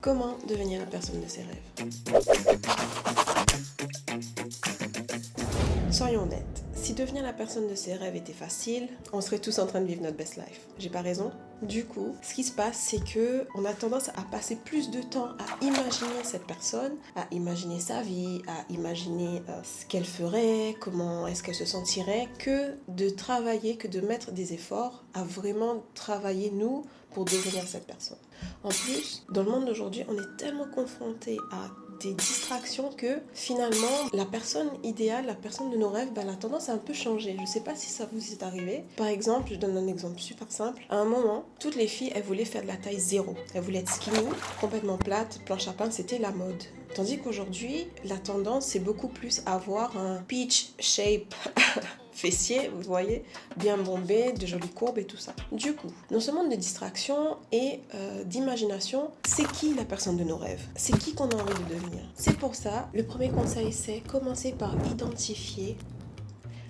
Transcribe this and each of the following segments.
Comment devenir la personne de ses rêves? Soyons honnêtes, si devenir la personne de ses rêves était facile, on serait tous en train de vivre notre best life. J'ai pas raison? Du coup, ce qui se passe, c'est que on a tendance à passer plus de temps à imaginer cette personne, à imaginer sa vie, à imaginer ce qu'elle ferait, comment est-ce qu'elle se sentirait, que de travailler, que de mettre des efforts à vraiment travailler nous pour devenir cette personne. En plus, dans le monde d'aujourd'hui, on est tellement confronté à des distractions que finalement la personne idéale, la personne de nos rêves, elle a tendance à un peu changer. Je sais pas si ça vous est arrivé. Par exemple, je donne un exemple super simple. À un moment, toutes les filles, elles voulaient faire de la taille 0. Elles voulaient être skinny, complètement plate, planche à pain, c'était la mode. Tandis qu'aujourd'hui, la tendance, c'est beaucoup plus avoir un peach shape fessier, vous voyez, bien bombé, de jolies courbes et tout ça. Du coup, dans ce monde de distraction et d'imagination, c'est qui la personne de nos rêves? C'est qui qu'on a envie de devenir? C'est pour ça, le premier conseil, c'est commencer par identifier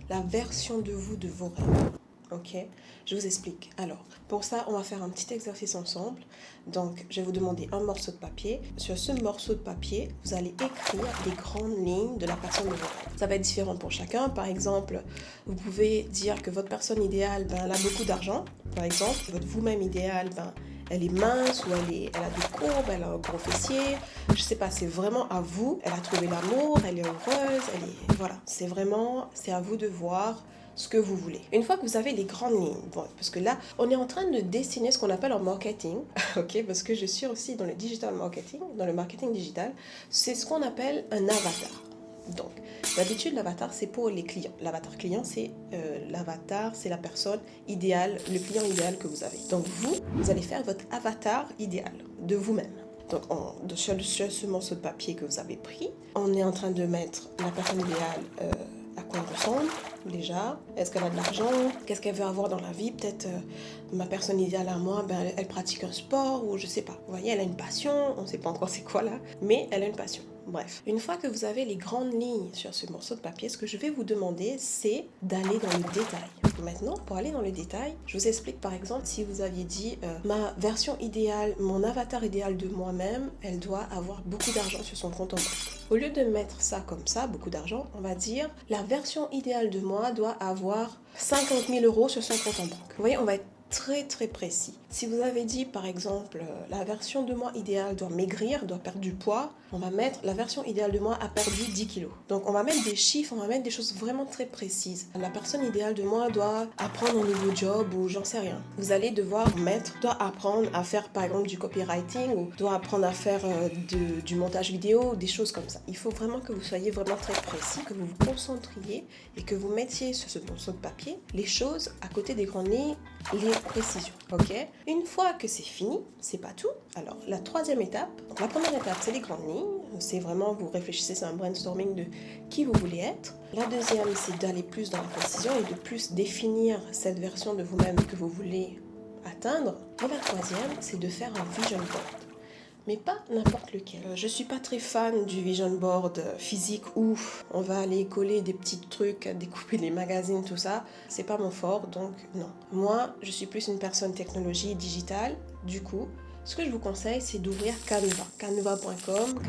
la version de vous de vos rêves. Ok, je vous explique. Alors, pour ça, on va faire un petit exercice ensemble. Donc, je vais vous demander un morceau de papier. Sur ce morceau de papier, vous allez écrire les grandes lignes de la personne de vos rêves. Ça va être différent pour chacun. Par exemple, vous pouvez dire que votre personne idéale, elle a beaucoup d'argent. Par exemple, votre vous-même idéal, elle est mince ou elle a des courbes, elle a un gros fessier. Je sais pas, c'est vraiment à vous. Elle a trouvé l'amour, elle est heureuse, voilà. C'est à vous de voir ce que vous voulez. Une fois que vous avez les grandes lignes, bon, parce que là, on est en train de dessiner ce qu'on appelle en marketing, ok, parce que je suis aussi dans le digital marketing, dans le marketing digital, c'est ce qu'on appelle un avatar. Donc, d'habitude, l'avatar, c'est pour les clients. L'avatar client, c'est la personne idéale, le client idéal que vous avez. Donc, vous allez faire votre avatar idéal de vous-même. Donc, sur ce morceau de papier que vous avez pris, on est en train de mettre la personne idéale à quoi elle ressemble déjà, est-ce qu'elle a de l'argent, qu'est-ce qu'elle veut avoir dans la vie, peut-être ma personne idéale à moi, elle pratique un sport ou je sais pas. Vous voyez, elle a une passion, on sait pas encore c'est quoi là, mais elle a une passion. Bref, une fois que vous avez les grandes lignes sur ce morceau de papier, ce que je vais vous demander, c'est d'aller dans le détail. Maintenant, pour aller dans le détail, je vous explique par exemple si vous aviez dit ma version idéale, mon avatar idéal de moi-même, elle doit avoir beaucoup d'argent sur son compte en banque. Au lieu de mettre ça comme ça, beaucoup d'argent, on va dire la version idéale de moi doit avoir 50 000 € sur son compte en banque. Vous voyez, on va être très très précis. Si vous avez dit par exemple la version de moi idéale doit maigrir, doit perdre du poids, on va mettre la version idéale de moi a perdu 10 kilos. Donc on va mettre des chiffres, on va mettre des choses vraiment très précises. La personne idéale de moi doit apprendre un nouveau job ou j'en sais rien. Vous allez devoir doit apprendre à faire par exemple du copywriting ou doit apprendre à faire du montage vidéo, des choses comme ça. Il faut vraiment que vous soyez vraiment très précis, que vous vous concentriez et que vous mettiez sur ce morceau de papier les choses à côté des grandes lignes, les précisions, ok? Une fois que c'est fini, c'est pas tout. Alors, la troisième étape, donc la première étape, c'est les grandes lignes. C'est vraiment, vous réfléchissez, c'est un brainstorming de qui vous voulez être. La deuxième, c'est d'aller plus dans la précision et de plus définir cette version de vous-même que vous voulez atteindre. Et la troisième, c'est de faire un vision board. Mais pas n'importe lequel. Je suis pas très fan du vision board physique où on va aller coller des petits trucs, découper des magazines, tout ça. C'est pas mon fort, donc non. Moi, je suis plus une personne technologie digitale. Du coup, ce que je vous conseille, c'est d'ouvrir Canva. Canva.com,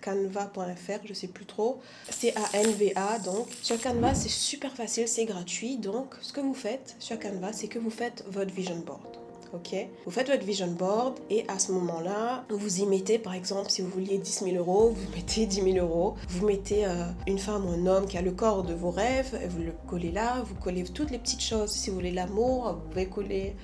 Canva.fr, je sais plus trop. CANVA, donc. Sur Canva, c'est super facile, c'est gratuit. Donc, ce que vous faites sur Canva, c'est que vous faites votre vision board. Ok, vous faites votre vision board et à ce moment-là, vous y mettez par exemple si vous vouliez 10 000 €, vous mettez 10 000 €, vous mettez une femme ou un homme qui a le corps de vos rêves, vous le collez là, vous collez toutes les petites choses. Si vous voulez l'amour, vous pouvez coller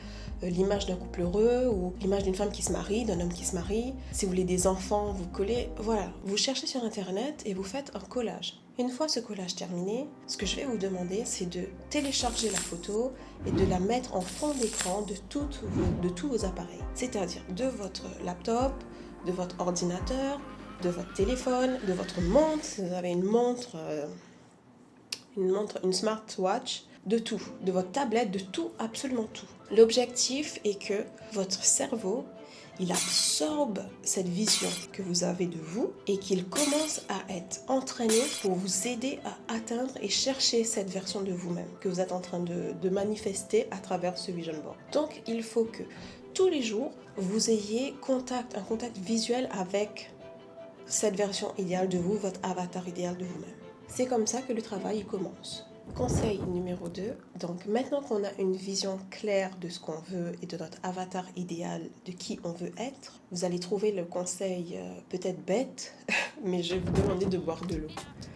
l'image d'un couple heureux ou l'image d'une femme qui se marie, d'un homme qui se marie. Si vous voulez des enfants, vous collez, voilà. Vous cherchez sur internet et vous faites un collage. Une fois ce collage terminé, ce que je vais vous demander, c'est de télécharger la photo et de la mettre en fond d'écran de tous vos appareils. C'est-à-dire de votre laptop, de votre ordinateur, de votre téléphone, de votre montre, si vous avez une montre, une smartwatch, de tout, de votre tablette, de tout, absolument tout. L'objectif est que votre cerveau, il absorbe cette vision que vous avez de vous et qu'il commence à être entraîné pour vous aider à atteindre et chercher cette version de vous-même que vous êtes en train de manifester à travers ce vision board. Donc, il faut que tous les jours, vous ayez un contact visuel avec cette version idéale de vous, votre avatar idéal de vous-même. C'est comme ça que le travail il commence. Conseil numéro 2, donc maintenant qu'on a une vision claire de ce qu'on veut et de notre avatar idéal, de qui on veut être, vous allez trouver le conseil peut-être bête, mais je vais vous demander de boire de l'eau.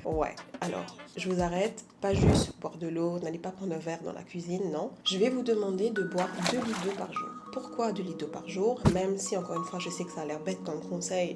Ouais, alors je vous arrête, pas juste boire de l'eau, n'allez pas prendre un verre dans la cuisine, non. Je vais vous demander de boire 2 litres d'eau par jour. Pourquoi 2 litres d'eau par jour? Même si encore une fois je sais que ça a l'air bête comme conseil,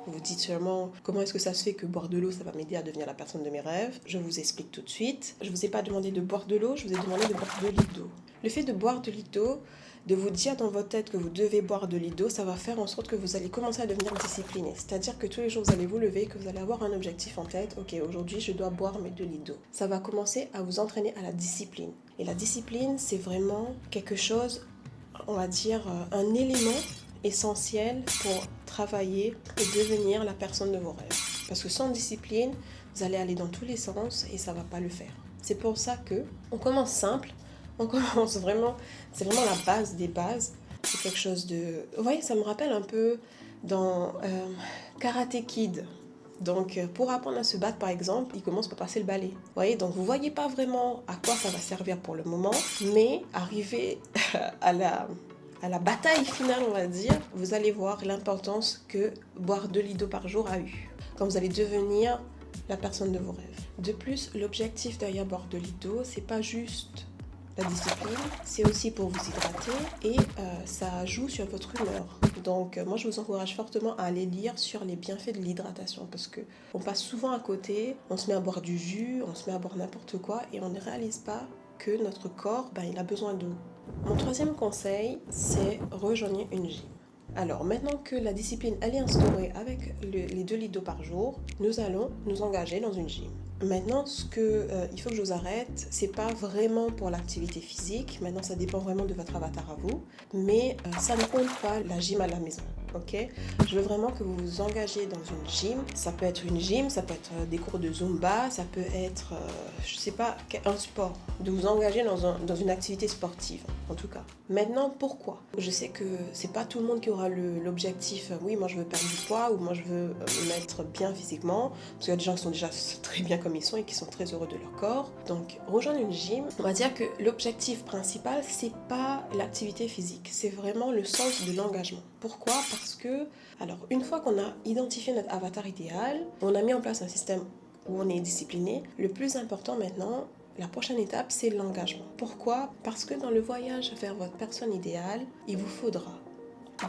vous vous dites sûrement comment est-ce que ça se fait que boire de l'eau ça va m'aider à devenir la personne de mes rêves. Je vous explique tout de suite. Je ne vous ai pas demandé de boire de l'eau, je vous ai demandé de boire 2 litres d'eau. Le fait de boire 2 litres d'eau, de vous dire dans votre tête que vous devez boire 2 litres d'eau, ça va faire en sorte que vous allez commencer à devenir discipliné. C'est-à-dire que tous les jours vous allez vous lever, que vous allez avoir un objectif en tête. Ok, aujourd'hui je dois boire mes 2 litres d'eau. Ça va commencer à vous entraîner à la discipline. Et la discipline, c'est vraiment quelque chose, on va dire, un élément essentiel pour travailler et devenir la personne de vos rêves. Parce que sans discipline, vous allez aller dans tous les sens et ça ne va pas le faire. C'est pour ça que on commence simple, on commence vraiment, c'est vraiment la base des bases. C'est quelque chose de... Vous voyez, ça me rappelle un peu dans Karate Kid. Donc, pour apprendre à se battre, par exemple, il commence par passer le balai. Vous voyez, donc vous voyez pas vraiment à quoi ça va servir pour le moment, mais arriver à la bataille finale, on va dire, vous allez voir l'importance que boire 2 litres d'eau par jour a eu. Quand vous allez devenir la personne de vos rêves. De plus, l'objectif derrière boire 2 litres d'eau, c'est pas juste la discipline, c'est aussi pour vous hydrater et ça joue sur votre humeur. Donc moi je vous encourage fortement à aller lire sur les bienfaits de l'hydratation parce que on passe souvent à côté, on se met à boire du jus, on se met à boire n'importe quoi et on ne réalise pas que notre corps, il a besoin d'eau. Mon 3e conseil, c'est rejoindre une gym. Alors maintenant que la discipline elle est instaurée avec les 2 litres d'eau par jour, nous allons nous engager dans une gym. Maintenant, il faut que je vous arrête, c'est pas vraiment pour l'activité physique, maintenant ça dépend vraiment de votre avatar à vous, mais ça ne compte pas la gym à la maison. Ok, je veux vraiment que vous vous engagez dans une gym. Ça peut être une gym, ça peut être des cours de Zumba, ça peut être, je sais pas, un sport. De vous engager dans une activité sportive, en tout cas. Maintenant, pourquoi? Je sais que c'est pas tout le monde qui aura l'objectif, oui, moi je veux perdre du poids ou moi je veux me mettre bien physiquement. Parce qu'il y a des gens qui sont déjà très bien comme ils sont et qui sont très heureux de leur corps. Donc, rejoindre une gym, on va dire que l'objectif principal, c'est pas l'activité physique, c'est vraiment le sens de l'engagement. Pourquoi? Parce que, alors, une fois qu'on a identifié notre avatar idéal, on a mis en place un système où on est discipliné, le plus important maintenant, la prochaine étape, c'est l'engagement. Pourquoi? Parce que dans le voyage vers votre personne idéale, il vous faudra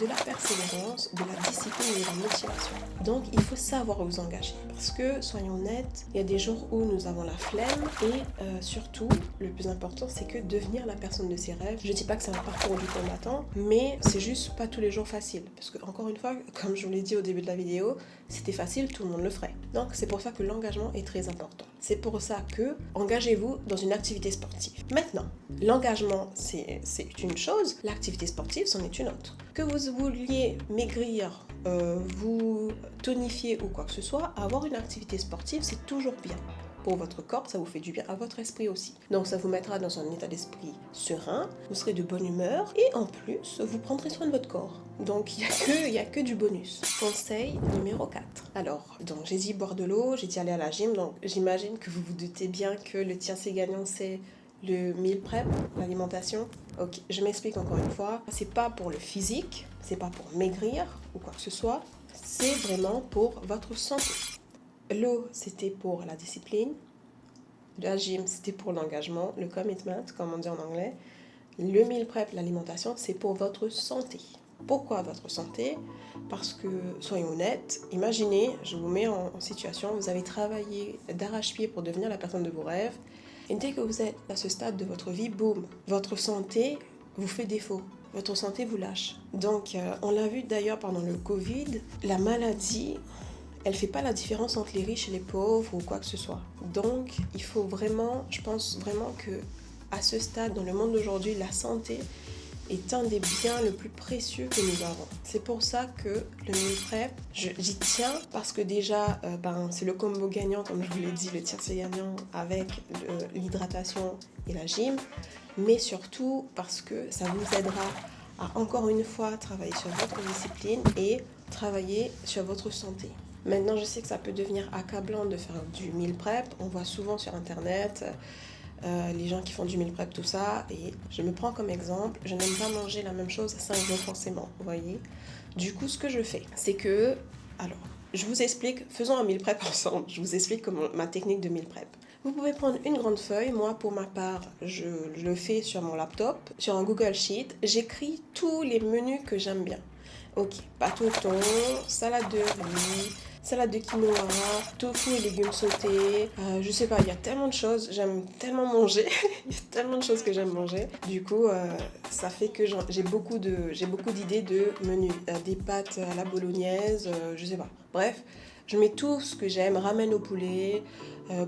de la persévérance, de la discipline et de la motivation. Donc, il faut savoir vous engager. Parce que, soyons honnêtes, il y a des jours où nous avons la flemme et surtout, le plus important, c'est que devenir la personne de ses rêves. Je ne dis pas que c'est un parcours du combattant, mais c'est juste pas tous les jours facile. Parce que, encore une fois, comme je vous l'ai dit au début de la vidéo, si c'était facile, tout le monde le ferait. Donc, c'est pour ça que l'engagement est très important. C'est pour ça que engagez-vous dans une activité sportive. Maintenant, l'engagement, c'est une chose, l'activité sportive, c'en est une autre. Que vous vouliez maigrir, vous tonifier ou quoi que ce soit, avoir une activité sportive, c'est toujours bien. Pour votre corps, ça vous fait du bien, à votre esprit aussi. Donc ça vous mettra dans un état d'esprit serein, vous serez de bonne humeur et en plus, vous prendrez soin de votre corps. Donc il n'y a que du bonus. Conseil numéro 4. Alors, donc j'ai dit boire de l'eau, j'ai dit aller à la gym, donc j'imagine que vous vous doutez bien que le tiercé gagnant c'est le meal prep, l'alimentation. Ok, je m'explique encore une fois. C'est pas pour le physique, c'est pas pour maigrir ou quoi que ce soit. C'est vraiment pour votre santé. L'eau, c'était pour la discipline. La gym, c'était pour l'engagement, le commitment, comme on dit en anglais. Le meal prep, l'alimentation, c'est pour votre santé. Pourquoi votre santé? Parce que, soyons honnêtes, imaginez, je vous mets en situation, vous avez travaillé d'arrache-pied pour devenir la personne de vos rêves. Et dès que vous êtes à ce stade de votre vie, boum, votre santé vous fait défaut. Votre santé vous lâche. Donc, on l'a vu d'ailleurs pendant le Covid, la maladie, elle ne fait pas la différence entre les riches et les pauvres ou quoi que ce soit. Donc, il faut vraiment, je pense vraiment que à ce stade, dans le monde d'aujourd'hui, la santé est un des biens le plus précieux que nous avons. C'est pour ça que le meal prep, j'y tiens parce que déjà, c'est le combo gagnant, comme je vous l'ai dit, le tiercé gagnant avec l'hydratation et la gym, mais surtout parce que ça vous aidera à encore une fois travailler sur votre discipline et travailler sur votre santé. Maintenant, je sais que ça peut devenir accablant de faire du meal prep. On voit souvent sur internet les gens qui font du meal prep, tout ça. Et je me prends comme exemple, je n'aime pas manger la même chose 5 jours forcément, vous voyez. Du coup, ce que je fais, c'est que... Alors, je vous explique, faisons un meal prep ensemble. Je vous explique ma technique de meal prep. Vous pouvez prendre une grande feuille. Moi, pour ma part, je le fais sur mon laptop, sur un Google Sheet. J'écris tous les menus que j'aime bien. Ok, pâte au thon, salade de riz, salade de quinoa, tofu et légumes sautés. Je sais pas, il y a tellement de choses. J'aime tellement manger. Il y a tellement de choses que j'aime manger. Du coup, ça fait que j'ai beaucoup d'idées de menus. Des pâtes à la bolognaise, je sais pas. Bref, je mets tout ce que j'aime. Ramen au poulet,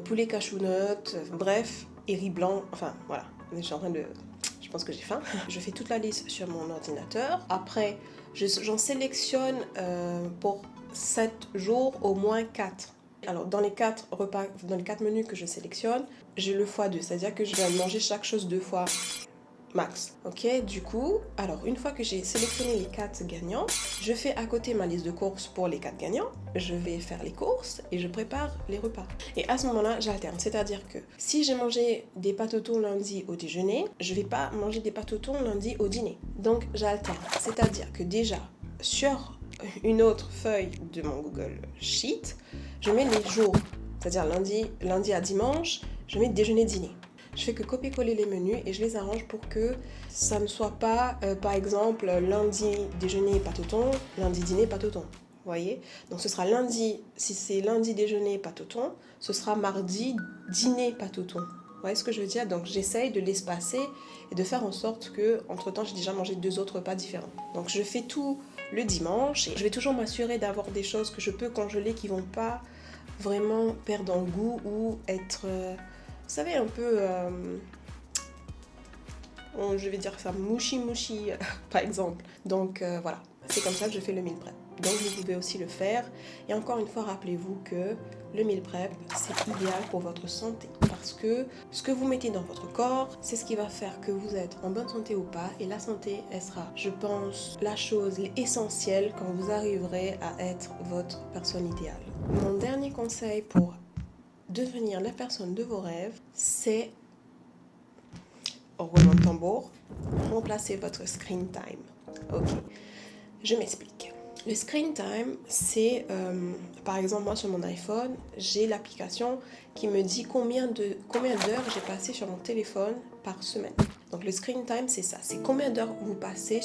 poulet cashew nut, bref, et riz blanc. Enfin, voilà. Je pense que j'ai faim. Je fais toute la liste sur mon ordinateur. Après, j'en sélectionne pour 7 jours au moins 4. Alors, dans les 4 repas, dans les 4 menus que je sélectionne, j'ai le x2, c'est-à-dire que je vais manger chaque chose 2 fois max. Ok, du coup, alors une fois que j'ai sélectionné les 4 gagnants, je fais à côté ma liste de courses pour les 4 gagnants, je vais faire les courses et je prépare les repas. Et à ce moment-là, j'alterne, c'est-à-dire que si j'ai mangé des pâtes au thon lundi au déjeuner, je vais pas manger des pâtes au thon lundi au dîner. Donc j'alterne, c'est-à-dire que déjà, sur une autre feuille de mon Google Sheet, je mets les jours, c'est-à-dire lundi à dimanche, je mets déjeuner-dîner. Je fais que copier-coller les menus et je les arrange pour que ça ne soit pas, par exemple, lundi déjeuner pâte au thon, lundi dîner pâte au thon. Vous voyez? Donc ce sera lundi, si c'est lundi déjeuner pâte au thon, ce sera mardi dîner pâte au thon. Vous voyez ce que je veux dire? Donc j'essaye de l'espacer et de faire en sorte que, entre-temps, j'ai déjà mangé 2 autres repas différents. Donc je fais tout le dimanche et je vais toujours m'assurer d'avoir des choses que je peux congeler qui ne vont pas vraiment perdre en goût ou être... vous savez, un peu, je vais dire ça, mouchi par exemple. Donc voilà, c'est comme ça que je fais le meal prep. Donc vous pouvez aussi le faire. Et encore une fois, rappelez-vous que le meal prep, c'est idéal pour votre santé. Parce que ce que vous mettez dans votre corps, c'est ce qui va faire que vous êtes en bonne santé ou pas. Et la santé, elle sera, je pense, la chose essentielle quand vous arriverez à être votre personne idéale. Mon dernier conseil pour devenir la personne de vos rêves, c'est, au roulement de tambour, remplacer votre screen time. Ok, je m'explique. Le screen time, c'est, par exemple, moi sur mon iPhone, j'ai l'application qui me dit combien d'heures j'ai passé sur mon téléphone par semaine. Donc le screen time, c'est ça, c'est combien d'heures vous passez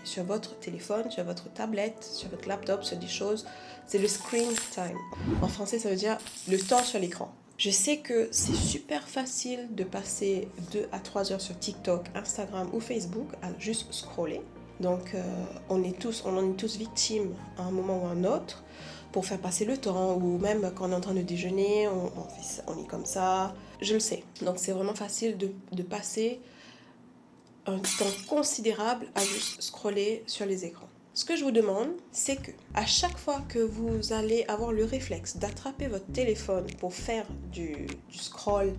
sur votre téléphone, sur votre tablette, sur votre laptop, sur des choses. C'est le screen time. En français, ça veut dire le temps sur l'écran. Je sais que c'est super facile de passer 2 à 3 heures sur TikTok, Instagram ou Facebook à juste scroller. Donc on en est tous victimes à un moment ou à un autre pour faire passer le temps, ou même quand on est en train de déjeuner, on est comme ça. Je le sais. Donc c'est vraiment facile de passer un temps considérable à juste scroller sur les écrans. Ce que je vous demande, c'est que à chaque fois que vous allez avoir le réflexe d'attraper votre téléphone pour faire du scroll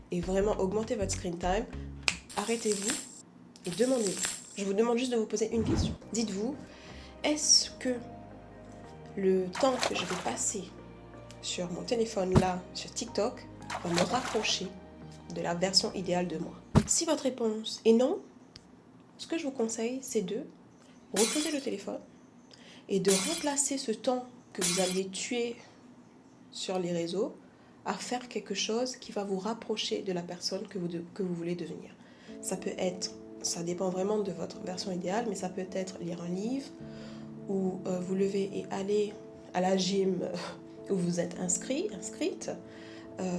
et vraiment augmenter votre screen time, arrêtez-vous et demandez-vous. Je vous demande juste de vous poser une question. Dites-vous, est-ce que le temps que je vais passer sur mon téléphone là, sur TikTok, va me rapprocher de la version idéale de moi? Si votre réponse est non, ce que je vous conseille, c'est de reposer le téléphone et de remplacer ce temps que vous alliez tuer sur les réseaux à faire quelque chose qui va vous rapprocher de la personne que vous voulez devenir. Ça dépend vraiment de votre version idéale, mais ça peut être lire un livre, ou vous lever et aller à la gym où vous êtes inscrite.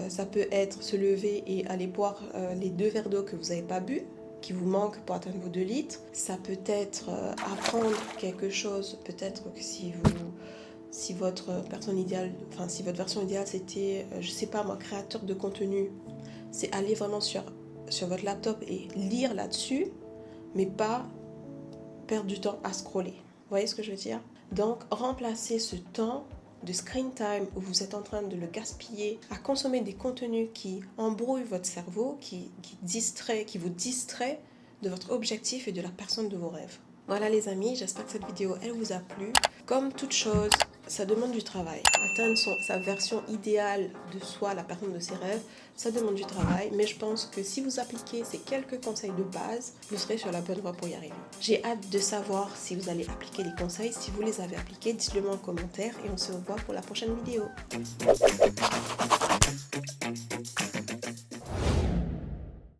Ça peut être se lever et aller boire les 2 verres d'eau que vous n'avez pas bu, qui vous manquent pour atteindre vos 2 litres. Ça peut être apprendre quelque chose, peut-être que si votre personne idéale, enfin si votre version idéale c'était, je sais pas moi, créateur de contenu, c'est aller vraiment sur votre laptop et lire là-dessus, mais pas perdre du temps à scroller. Vous voyez ce que je veux dire? Donc, remplacez ce temps de screen time où vous êtes en train de le gaspiller à consommer des contenus qui embrouillent votre cerveau, qui vous distrait de votre objectif et de la personne de vos rêves. Voilà les amis, j'espère que cette vidéo elle vous a plu. Comme toute chose, ça demande du travail. Atteindre sa version idéale de soi, la personne de ses rêves, ça demande du travail. Mais je pense que si vous appliquez ces quelques conseils de base, vous serez sur la bonne voie pour y arriver. J'ai hâte de savoir si vous allez appliquer les conseils. Si vous les avez appliqués, dites-le moi en commentaire et on se revoit pour la prochaine vidéo.